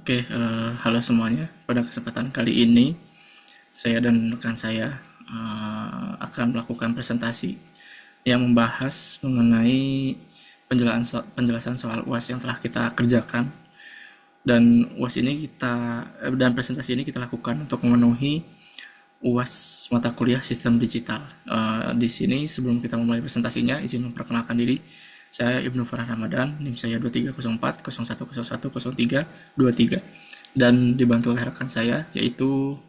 Oke, halo semuanya. Pada kesempatan kali ini, saya dan rekan saya akan melakukan presentasi yang membahas mengenai penjelasan soal UAS yang telah kita kerjakan. Dan dan presentasi ini kita lakukan untuk memenuhi UAS mata kuliah sistem digital. Di sini sebelum kita memulai presentasinya, izin memperkenalkan diri. Saya Ibnu Farah Ramadan, NIM saya 2304 0101 03 23, dan dibantu oleh rekan saya yaitu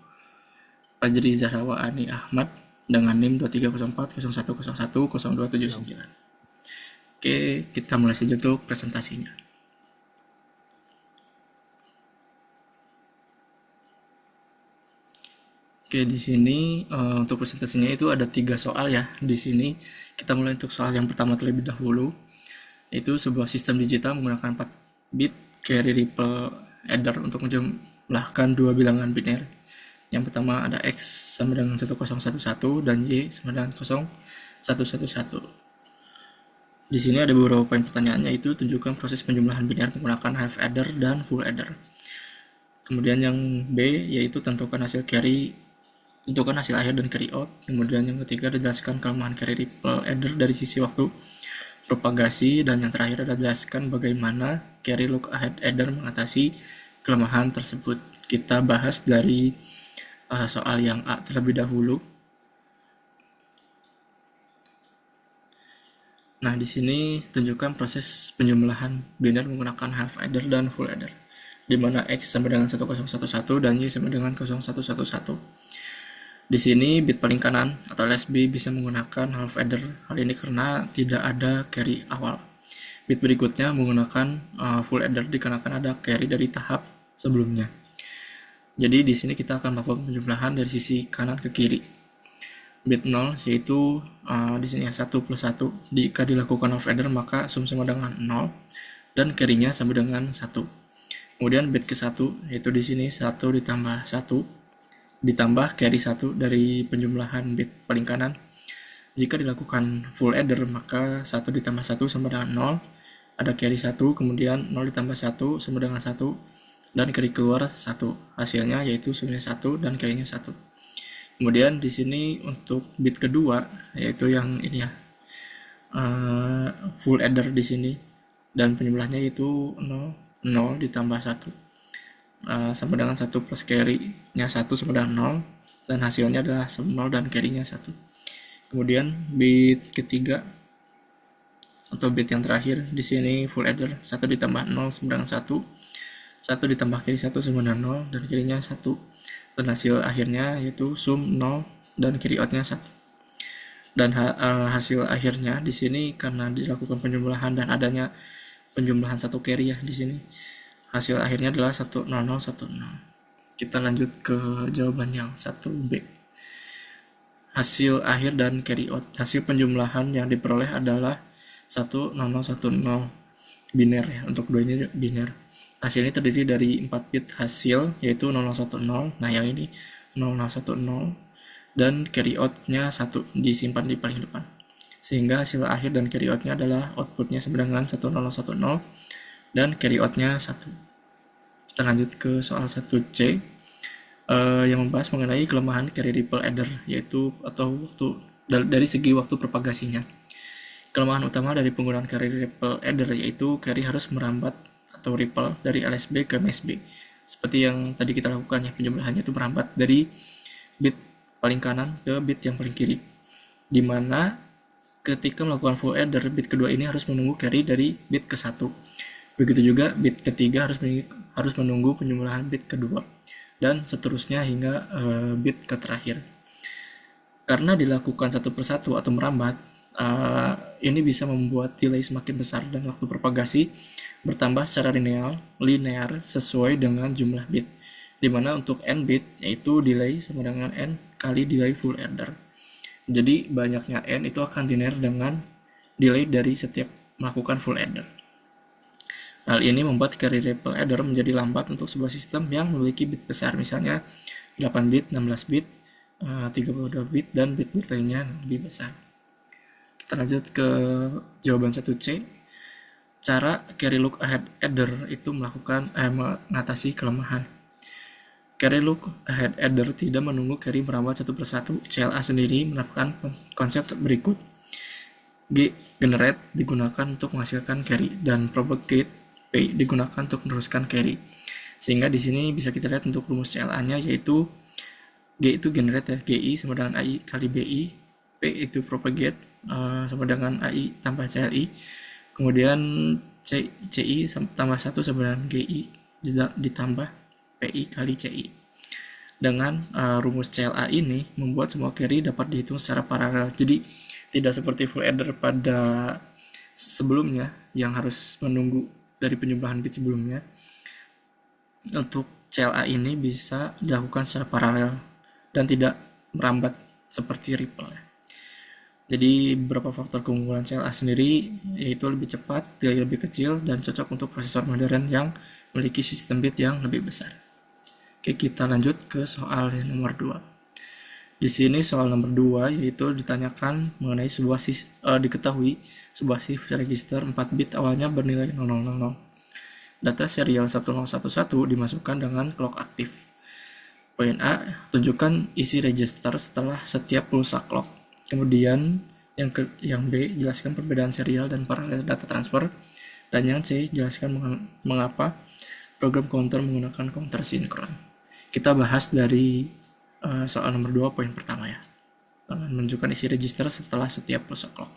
Fajri Zahrawa Ani Ahmad dengan NIM 2304 0101 0279. Oke, kita mulai saja untuk presentasinya. Oke, di sini untuk presentasinya itu ada 3 soal ya. Di sini kita mulai untuk soal yang pertama terlebih dahulu, yaitu sebuah sistem digital menggunakan 4 bit carry ripple adder untuk menjumlahkan dua bilangan biner. Yang pertama ada X sama dengan 1011 dan Y sama dengan 0111. Di sini ada beberapa poin pertanyaannya, yaitu tunjukkan proses penjumlahan biner menggunakan half adder dan full adder. Kemudian yang B yaitu tentukan hasil akhir dan carry out. Kemudian yang ketiga dijelaskan kelemahan carry ripple adder dari sisi waktu propagasi, dan yang terakhir adalah jelaskan bagaimana carry look ahead adder mengatasi kelemahan tersebut. Kita bahas dari soal yang A terlebih dahulu. Nah, di sini tunjukkan proses penjumlahan biner menggunakan half adder dan full adder, di mana X sama dengan 1011 dan Y sama dengan 0111. Di sini bit paling kanan atau LSB bisa menggunakan half adder. Hal ini karena tidak ada carry awal. Bit berikutnya menggunakan full adder dikarenakan ada carry dari tahap sebelumnya. Jadi di sini kita akan melakukan penjumlahan dari sisi kanan ke kiri. Bit 0 yaitu di sini 1 plus 1. Jika dilakukan half adder maka sum sama dengan 0 dan carry-nya sama dengan 1. Kemudian bit ke 1 yaitu di sini 1 ditambah 1 ditambah carry 1 dari penjumlahan bit paling kanan. Jika dilakukan full adder maka 1 ditambah 1 sama dengan 0, ada carry 1, kemudian 0 ditambah 1 sama dengan 1, dan carry keluar 1. Hasilnya yaitu sumnya 1 dan carry-nya 1. Kemudian di sini untuk bit kedua yaitu yang ini ya, full adder di sini, dan penjumlahnya yaitu 0 ditambah 1 sama dengan 1 plus carry-nya 1 sama dengan 0, dan hasilnya adalah sum 0 dan carry-nya 1. Kemudian bit ketiga atau bit yang terakhir di sini full adder, 1 ditambah 0 sama dengan 1, 1 ditambah carry 1 sama dengan 0, dan carry-nya 1. Dan hasil akhirnya yaitu sum 0 dan carry out-nya 1. Dan hasil akhirnya di sini karena dilakukan penjumlahan dan adanya penjumlahan 1 carry ya di sini, hasil akhirnya adalah 10010. Kita lanjut ke jawaban yang 1B. Hasil akhir dan carry out. Hasil penjumlahan yang diperoleh adalah 10010 biner ya, untuk dua ini biner. Hasil ini terdiri dari 4 bit hasil yaitu 0010, nah yang ini 0010, dan carry out-nya 1 disimpan di paling depan. Sehingga hasil akhir dan carry out-nya adalah output-nya sama dengan 1010 dan carry out-nya 1. Kita lanjut ke soal 1C yang membahas mengenai kelemahan carry ripple adder, yaitu atau waktu dari segi waktu propagasinya. Kelemahan utama dari penggunaan carry ripple adder yaitu carry harus merambat atau ripple dari LSB ke MSB. Seperti yang tadi kita lakukan ya, penjumlahannya itu merambat dari bit paling kanan ke bit yang paling kiri. Dimana ketika melakukan full adder, bit kedua ini harus menunggu carry dari bit ke 1. Begitu juga bit ketiga harus menunggu penjumlahan bit kedua, dan seterusnya hingga bit ke terakhir. Karena dilakukan satu persatu atau merambat, ini bisa membuat delay semakin besar dan waktu propagasi bertambah secara linear sesuai dengan jumlah bit, dimana untuk n bit yaitu delay sama dengan n kali delay full adder. Jadi banyaknya n itu akan linear dengan delay dari setiap melakukan full adder. Hal ini membuat carry ripple adder menjadi lambat untuk sebuah sistem yang memiliki bit besar, misalnya 8 bit, 16 bit, 32 bit, dan bit-bit lainnya lebih besar. Kita lanjut ke jawaban 1C. Cara carry look ahead adder itu mengatasi kelemahan. Carry look ahead adder tidak menunggu carry merawat satu persatu. CLA sendiri menerapkan konsep berikut. G. Generate digunakan untuk menghasilkan carry dan propagate P digunakan untuk meneruskan carry. Sehingga di sini bisa kita lihat untuk rumus CLA-nya yaitu G itu generate ya, GI sama dengan AI kali BI, P itu propagate sama dengan AI tambah CLI, kemudian CI tambah 1 sama dengan GI ditambah PI kali CI. Dengan rumus CLA ini membuat semua carry dapat dihitung secara paralel. Jadi tidak seperti full adder pada sebelumnya yang harus menunggu dari penjumlahan bit sebelumnya. Untuk CLA ini bisa dilakukan secara paralel dan tidak merambat seperti Ripple. Jadi beberapa faktor keunggulan CLA sendiri yaitu lebih cepat, biaya lebih kecil, dan cocok untuk prosesor modern yang memiliki sistem bit yang lebih besar. Oke, kita lanjut ke soal yang nomor 2. Di sini soal nomor 2 yaitu ditanyakan mengenai diketahui sebuah shift register 4 bit awalnya bernilai 0000. Data serial 1011 dimasukkan dengan clock aktif. Poin A, tunjukkan isi register setelah setiap pulsa clock. Kemudian yang B, jelaskan perbedaan serial dan paralel data transfer. Dan yang C, jelaskan mengapa program counter menggunakan counter sinkron. Kita bahas dari soal nomor 2 poin pertama ya. Menunjukkan isi register setelah setiap pulsa clock.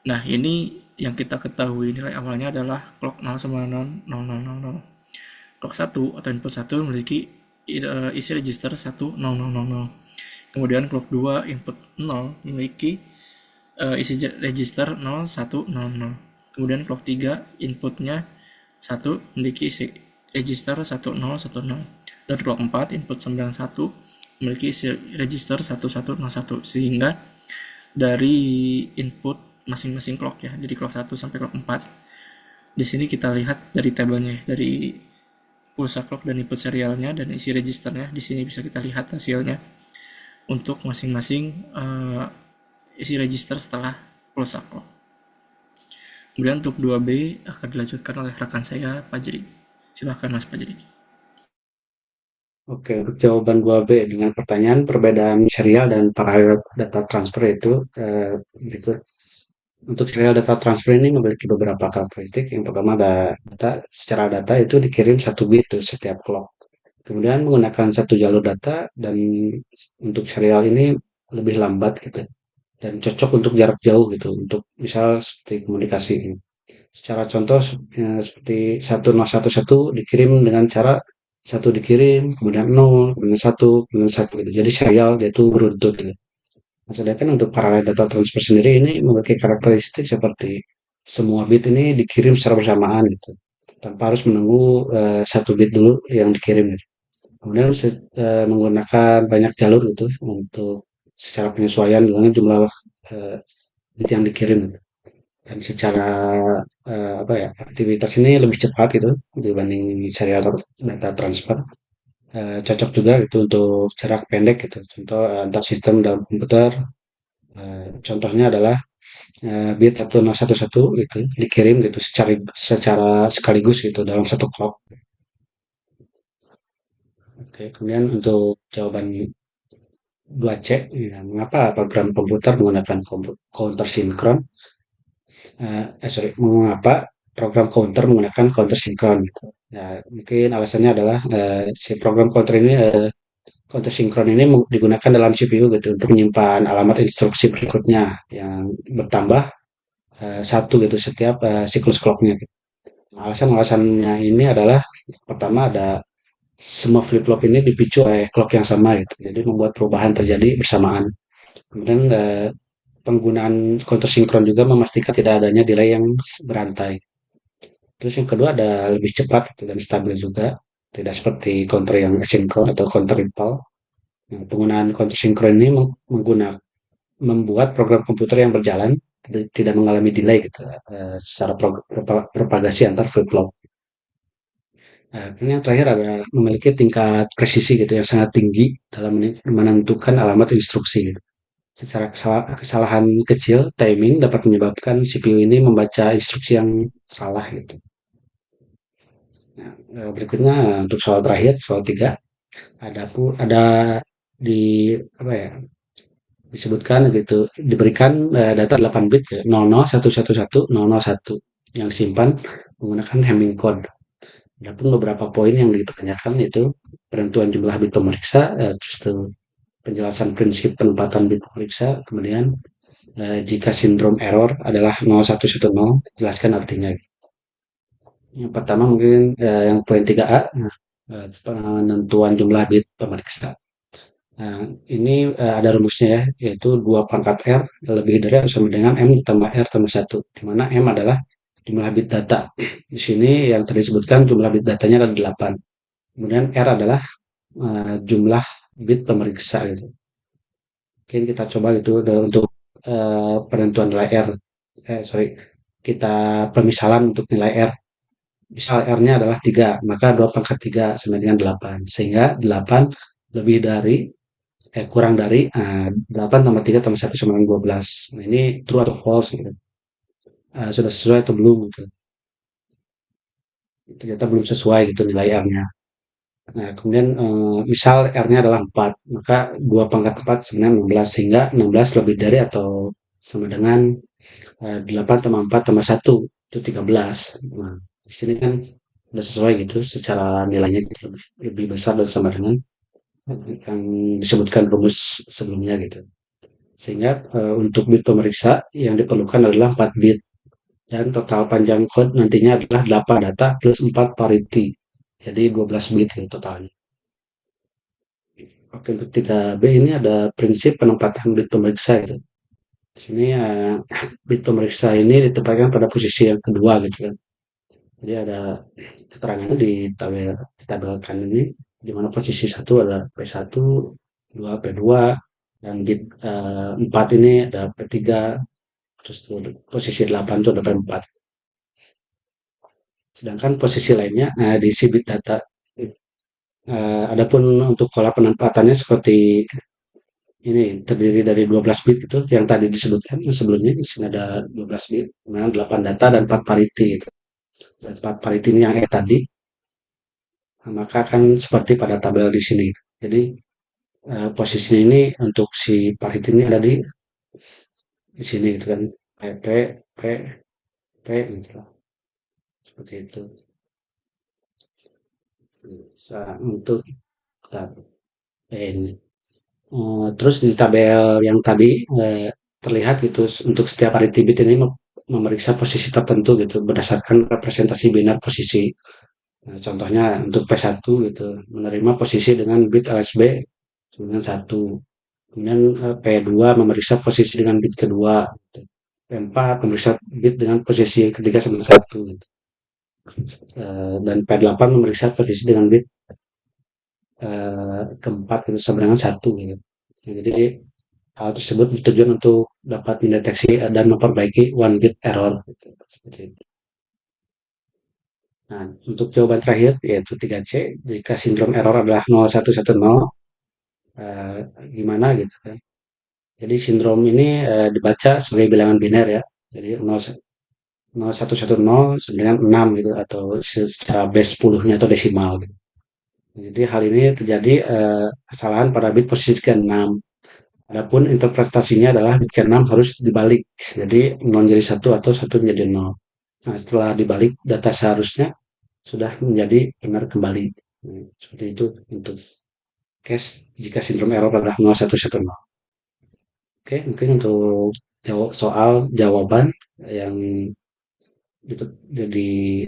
Nah, ini yang kita ketahui nilai awalnya adalah clock 0 sama 0, 0, 0, 0, 0. Clock 1 atau input 1 memiliki isi register 1, 0, 0, 0, 0. Kemudian clock 2 input 0 memiliki isi register 0, 1, 0, 0. Kemudian clock 3 inputnya 1 memiliki isi register 1, 0, 1, 0. Dan clock 4 input 91 memiliki isi register 1, 1, 0, 1. Sehingga dari input masing-masing clock ya, dari clock 1 sampai clock 4. Di sini kita lihat dari tabelnya, dari pulsa clock dan input serialnya dan isi registernya. Di sini bisa kita lihat hasilnya untuk masing-masing isi register setelah pulsa clock. Kemudian untuk 2B akan dilanjutkan oleh rekan saya, Fajri. Silahkan Mas Fajri. Oke, untuk jawaban 2B dengan pertanyaan perbedaan serial dan paralel data transfer itu berikut. Untuk serial data transfer ini memiliki beberapa karakteristik. Yang pertama ada secara data itu dikirim satu bit tuh setiap clock. Kemudian menggunakan satu jalur data dan untuk serial ini lebih lambat gitu dan cocok untuk jarak jauh gitu untuk misal seperti komunikasi. Secara contoh seperti 1011 dikirim dengan cara satu dikirim, kemudian 0, kemudian satu, kemudian satu gitu. Jadi serial yaitu beruntut gitu. Nah, sedangkan untuk parallel data transfer sendiri ini memiliki karakteristik seperti semua bit ini dikirim secara bersamaan gitu, tanpa harus menunggu satu bit dulu yang dikirim gitu. Kemudian menggunakan banyak jalur gitu untuk secara penyesuaian dengan jumlah bit yang dikirim gitu. Dan secara apa ya aktivitas ini lebih cepat gitu dibanding serial data transfer. Cocok juga gitu untuk jarak pendek gitu. Contoh antar sistem dalam komputer. Contohnya adalah bit 1011 gitu dikirim gitu secara sekaligus gitu dalam satu clock. Oke, kemudian untuk jawaban 2C, ya, mengapa program komputer menggunakan counter sinkron? Mengapa program counter menggunakan counter sinkron? Gitu. Ya, mungkin alasannya adalah si program counter ini counter sinkron ini digunakan dalam CPU gitu untuk menyimpan alamat instruksi berikutnya yang bertambah satu gitu setiap siklus clocknya. Gitu. Alasan-alasannya ini adalah pertama ada semua flip-flop ini dipicu oleh clock yang sama gitu. Jadi membuat perubahan terjadi bersamaan. Kemudian penggunaan counter sinkron juga memastikan tidak adanya delay yang berantai. Terus yang kedua ada lebih cepat gitu, dan stabil juga. Tidak seperti counter yang asinkron atau counter ripple. Nah, penggunaan counter sinkron ini membuat program komputer yang berjalan tidak mengalami delay gitu secara propagasi antar flip-flop. Nah, ini yang terakhir ada memiliki tingkat presisi gitu yang sangat tinggi dalam menentukan alamat instruksi gitu. Secara kesalahan kecil timing dapat menyebabkan CPU ini membaca instruksi yang salah gitu. Nah, berikutnya untuk soal terakhir, soal 3, ada di apa ya? Disebutkan gitu, diberikan data 8 bit ya, 0011110001 yang disimpan menggunakan Hamming code. Adapun beberapa poin yang ditanyakan itu penentuan jumlah bit pemeriksa, terus itu penjelasan prinsip penempatan bit pemeriksa, kemudian jika sindrom error adalah 0110, jelaskan artinya. Yang pertama mungkin yang poin 3A, penentuan jumlah bit pemeriksa. Nah, ini ada rumusnya ya, yaitu 2 pangkat R lebih dari atau sama dengan M tambah R tambah 1, di mana M adalah jumlah bit data. Di sini yang tadi disebutkan jumlah bit datanya ada 8. Kemudian R adalah jumlah bit pemeriksa gitu. Mungkin kita coba gitu untuk penentuan nilai R. Sorry, kita permisalan untuk nilai R. Misal R-nya adalah 3, maka 2 pangkat 3 sama dengan 8. Sehingga 8 lebih dari kurang dari 8 tambah 3 tambah 1 sama dengan 12. Nah, ini true atau false gitu. Sudah sesuai atau belum gitu. Ternyata belum sesuai gitu nilai R-nya. Nah, kemudian misal R-nya adalah 4, maka 2 pangkat 4 sama dengan 16, sehingga 16 lebih dari atau sama dengan 8 tambah 4 tambah 1, itu 13. Nah, di sini kan sudah sesuai gitu secara nilainya gitu, lebih besar dan sama dengan yang disebutkan rumus sebelumnya gitu. Sehingga untuk bit pemeriksa yang diperlukan adalah 4 bit dan total panjang code nantinya adalah 8 data plus 4 parity. Jadi 12 bit ya totalnya. Oke, untuk 3B ini ada prinsip penempatan bit pemeriksa gitu. Di sini bit pemeriksa ini ditempatkan pada posisi yang kedua gitu kan. Jadi ada keterangannya ditabelkan ini, di mana posisi satu ada P1, 2 P2, dan bit 4 ini ada P3, terus posisi 8 itu ada P4. Sedangkan posisi lainnya diisi bit data. Adapun untuk pola penempatannya seperti ini, terdiri dari 12 bit gitu yang tadi disebutkan sebelumnya. Di sini ada 12 bit, kemudian 8 data dan 4 parity gitu. Dan 4 parity ini yang tadi, maka akan seperti pada tabel di sini. Jadi posisinya ini untuk si parity ini ada di sini gitu kan. P, P, P gitu lah. Seperti itu. Untuk ini. Terus di tabel yang tadi terlihat gitu untuk setiap parity bit ini memeriksa posisi tertentu gitu berdasarkan representasi binar posisi. Nah, contohnya untuk P1 gitu menerima posisi dengan bit LSB dengan 1. Kemudian P2 memeriksa posisi dengan bit kedua. Gitu. P4 memeriksa bit dengan posisi ketiga sama 1. Gitu. Dan P8 memeriksa posisi dengan bit keempat gitu, sama dengan 1 gitu. Nah, jadi hal tersebut bertujuan untuk dapat mendeteksi dan memperbaiki one bit error gitu. Seperti itu. Nah, untuk jawaban terakhir yaitu 3C, jika sindrom error adalah 0110, eh, gimana gitu kan. Jadi sindrom ini dibaca sebagai bilangan biner ya. Jadi 0110 dengan 6 gitu atau secara base 10-nya atau desimal gitu. Jadi hal ini terjadi kesalahan pada bit posisi ke-6. Adapun interpretasinya adalah bit ke-6 harus dibalik. Jadi 0 jadi 1 atau 1 menjadi 0. Nah, setelah dibalik data seharusnya sudah menjadi benar kembali. Seperti itu untuk case jika sindrom error adalah 0110. Oke, mungkin untuk jawab soal jawaban yang jadi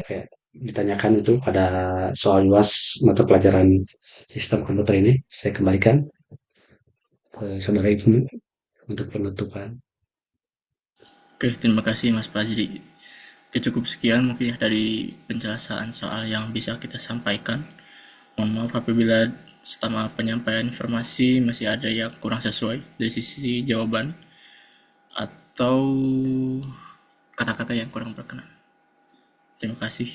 ditanyakan itu pada soal UAS mata pelajaran sistem komputer ini, saya kembalikan ke saudara Ibnu untuk penutupan. Oke, terima kasih Mas Fajri. Oke, cukup sekian mungkin ya dari penjelasan soal yang bisa kita sampaikan. Mohon maaf apabila selama penyampaian informasi masih ada yang kurang sesuai dari sisi jawaban atau kata-kata yang kurang berkenan. Terima kasih.